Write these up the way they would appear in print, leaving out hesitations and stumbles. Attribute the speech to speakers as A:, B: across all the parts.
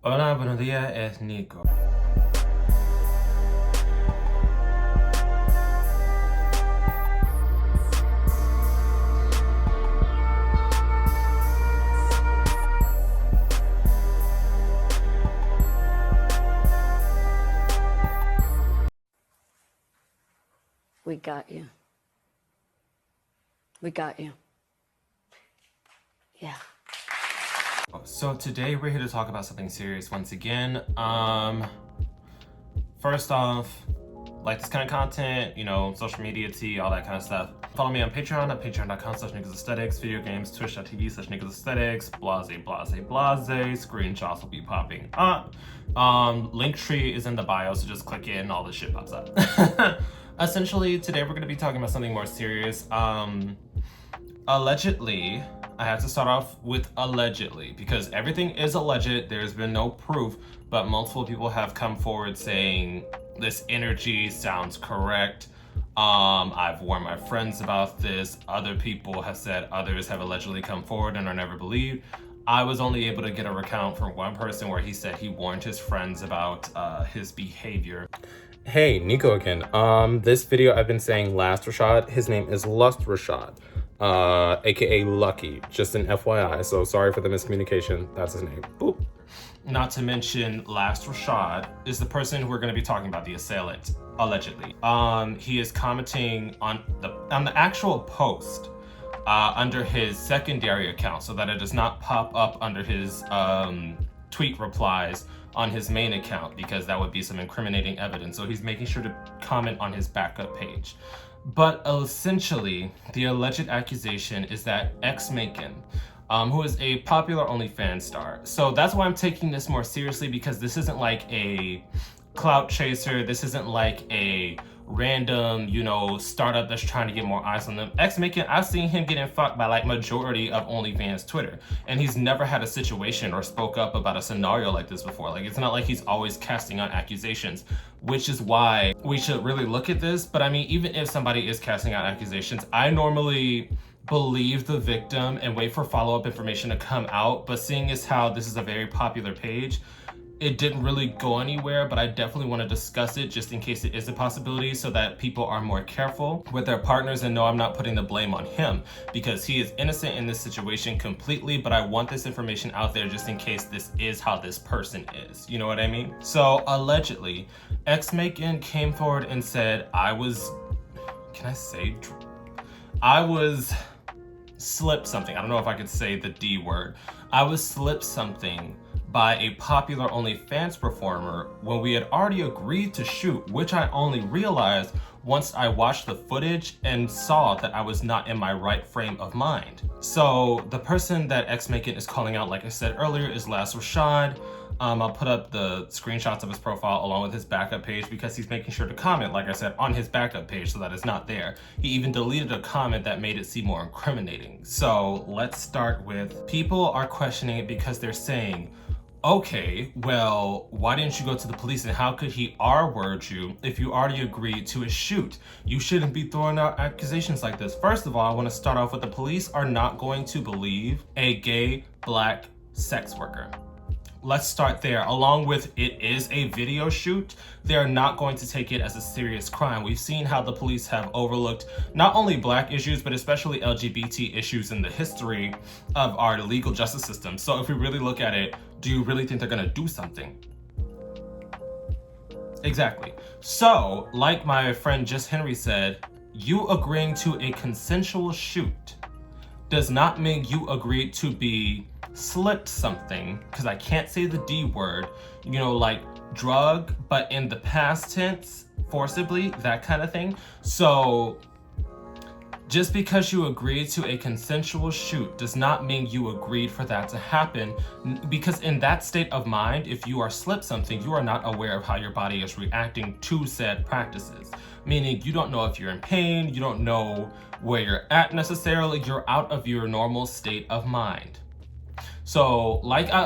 A: Hola, buenos días, es Nico.
B: We got you. We got you. Yeah.
A: So today we're here to talk about something serious once again. First off, like this kind of content, you know, social media tea, all that kind of stuff. Follow me on Patreon at patreon.com/niggasaesthetics, video games, twitch.tv/niggasaesthetics, blase. Screenshots will be popping up. Linktree is in the bio, so just click it and all this shit pops up. Essentially, today we're going to be talking about something more serious. Allegedly, I have to start off with allegedly because everything is alleged. There's been no proof, but multiple people have come forward saying this energy sounds correct. I've warned my friends about this. Other people have said others have allegedly come forward and are never believed. I was only able to get a recount from one person where he said he warned his friends about his behavior.
C: Hey, Nico again. This video I've been saying LustRashad. His name is LustRashad, aka Lucky. Just an FYI, so sorry for the miscommunication. That's his name. Boop.
A: Not to mention, LustRashad is the person who we're going to be talking about, the assailant, allegedly. He is commenting on the actual post under his secondary account so that it does not pop up under his tweet replies on his main account, because that would be some incriminating evidence. So he's making sure to comment on his backup page. But essentially, the alleged accusation is that Xmanican, who is a popular Onlyfans star. So that's why I'm taking this more seriously, because this isn't like a clout chaser. This isn't like a random, you know, startup that's trying to get more eyes on them. Xmanican, I've seen him getting fucked by like majority of OnlyFans Twitter, and he's never had a situation or spoke up about a scenario like this before. Like, it's not like he's always casting out accusations, which is why we should really look at this. But I mean, even if somebody is casting out accusations, I normally believe the victim and wait for follow-up information to come out. But seeing as how this is a very popular page, it didn't really go anywhere, but I definitely want to discuss it just in case it is a possibility, so that people are more careful with their partners and know I'm not putting the blame on him, because he is innocent in this situation completely. But I want this information out there just in case this is how this person is. You know what I mean? So allegedly, Xmanican came forward and said, I was slipped something. I don't know if I could say the D word. I was slipped something by a popular OnlyFans performer when we had already agreed to shoot, which I only realized once I watched the footage and saw that I was not in my right frame of mind. So the person that Xmanican is calling out, like I said earlier, is LustRashad. I'll put up the screenshots of his profile along with his backup page, because he's making sure to comment, like I said, on his backup page so that it's not there. He even deleted a comment that made it seem more incriminating. So let's start with, people are questioning it because they're saying, okay, well, why didn't you go to the police, and how could he R-word you if you already agreed to a shoot? You shouldn't be throwing out accusations like this. First of all, I want to start off with, the police are not going to believe a gay black sex worker. Let's start there. Along with, it is a video shoot, they're not going to take it as a serious crime. We've seen how the police have overlooked not only black issues, but especially LGBT issues in the history of our legal justice system. So if we really look at it, do you really think they're gonna do something? Exactly. So, like my friend Just Henry said, you agreeing to a consensual shoot does not mean you agreed to be slipped something, because I can't say the D word, you know, like drug, but in the past tense, forcibly, that kind of thing. So just because you agreed to a consensual shoot does not mean you agreed for that to happen, because in that state of mind, if you are slipped something, you are not aware of how your body is reacting to said practices. Meaning you don't know if you're in pain, you don't know where you're at necessarily, you're out of your normal state of mind. So like I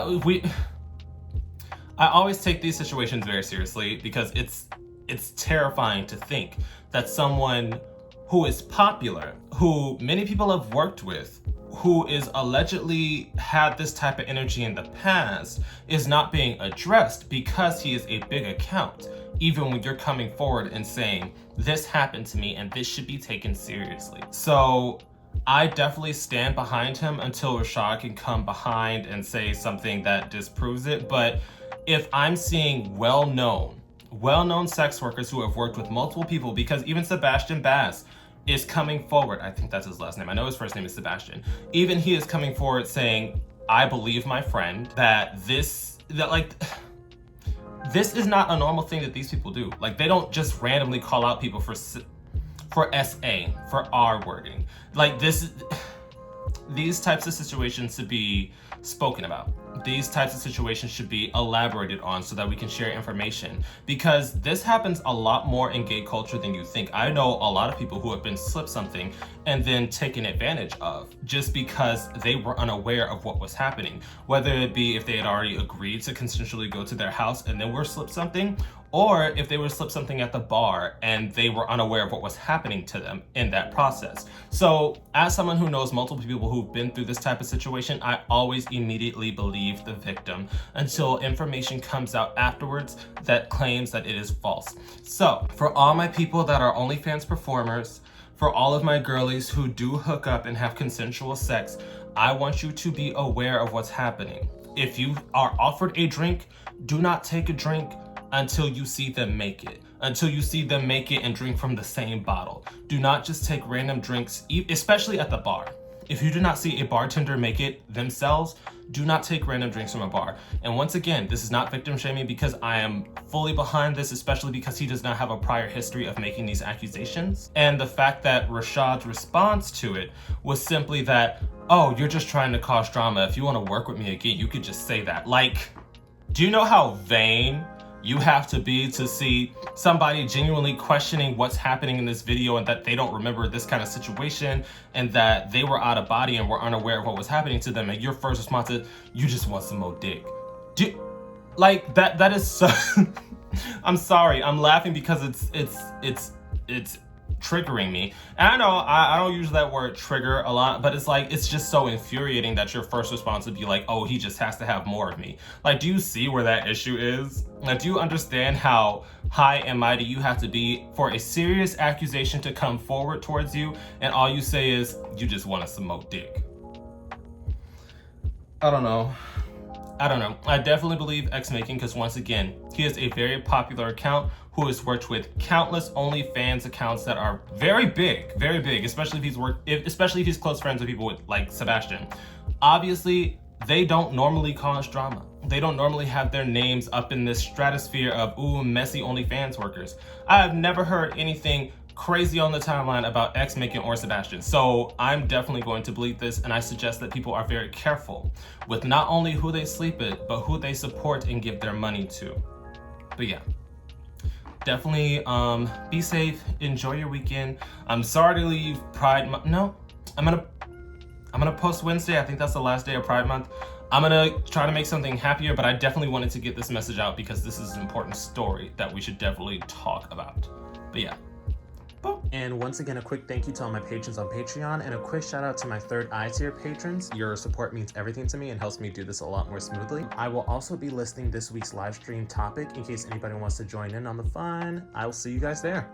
A: always take these situations very seriously, because it's terrifying to think that someone who is popular, who many people have worked with, who is allegedly had this type of energy in the past is not being addressed because he is a big account, even when you're coming forward and saying, this happened to me and this should be taken seriously. So I definitely stand behind him until Rashad can come behind and say something that disproves it. But if I'm seeing well-known sex workers who have worked with multiple people, because even Sebastian Bass is coming forward. I think that's his last name. I know his first name is Sebastian. Even he is coming forward saying, I believe my friend that this is not a normal thing that these people do. Like, they don't just randomly call out people for SA, for R wording. Like, these types of situations should be spoken about. These types of situations should be elaborated on so that we can share information, because this happens a lot more in gay culture than you think. I know a lot of people who have been slipped something and then taken advantage of just because they were unaware of what was happening, whether it be if they had already agreed to consensually go to their house and then were slipped something, or if they were slipped something at the bar and they were unaware of what was happening to them in that process. So as someone who knows multiple people who've been through this type of situation, I always immediately believe the victim until information comes out afterwards that claims that it is false. So for all my people that are OnlyFans performers, for all of my girlies who do hook up and have consensual sex, I want you to be aware of what's happening. If you are offered a drink, do not take a drink until you see them make it. Until you see them make it and drink from the same bottle. Do not just take random drinks, especially at the bar. If you do not see a bartender make it themselves, do not take random drinks from a bar. And once again, this is not victim shaming, because I am fully behind this, especially because he does not have a prior history of making these accusations. And the fact that Rashad's response to it was simply that, oh, you're just trying to cause drama. If you want to work with me again, you could just say that. Like, do you know how vain you have to be to see somebody genuinely questioning what's happening in this video and that they don't remember this kind of situation and that they were out of body and were unaware of what was happening to them, and your first response is, you just want some more dick? Like, that is so I'm sorry, I'm laughing because it's triggering me. And I know I don't use that word trigger a lot, but it's like, it's just so infuriating that your first response would be like, oh, he just has to have more of me. Like, do you see where that issue is? Like, do you understand how high and mighty you have to be for a serious accusation to come forward towards you and all you say is, you just want to smoke dick? I don't know. I definitely believe Xmanican, because once again, he is a very popular account who has worked with countless OnlyFans accounts that are very big, especially if he's close friends with people with, like, Sebastian. Obviously, they don't normally cause drama. They don't normally have their names up in this stratosphere of, ooh, messy OnlyFans workers. I have never heard anything crazy on the timeline about Xmanican or Sebastian. So I'm definitely going to believe this, and I suggest that people are very careful with not only who they sleep with, but who they support and give their money to. But yeah, definitely be safe, enjoy your weekend. I'm sorry to leave Pride Month. No, I'm gonna post Wednesday. I think that's the last day of Pride Month. I'm gonna try to make something happier, but I definitely wanted to get this message out because this is an important story that we should definitely talk about. But yeah. And once again, a quick thank you to all my patrons on Patreon, and a quick shout out to my third eye tier patrons. Your support means everything to me and helps me do this a lot more smoothly. I will also be listing this week's live stream topic in case anybody wants to join in on the fun. I will see you guys there.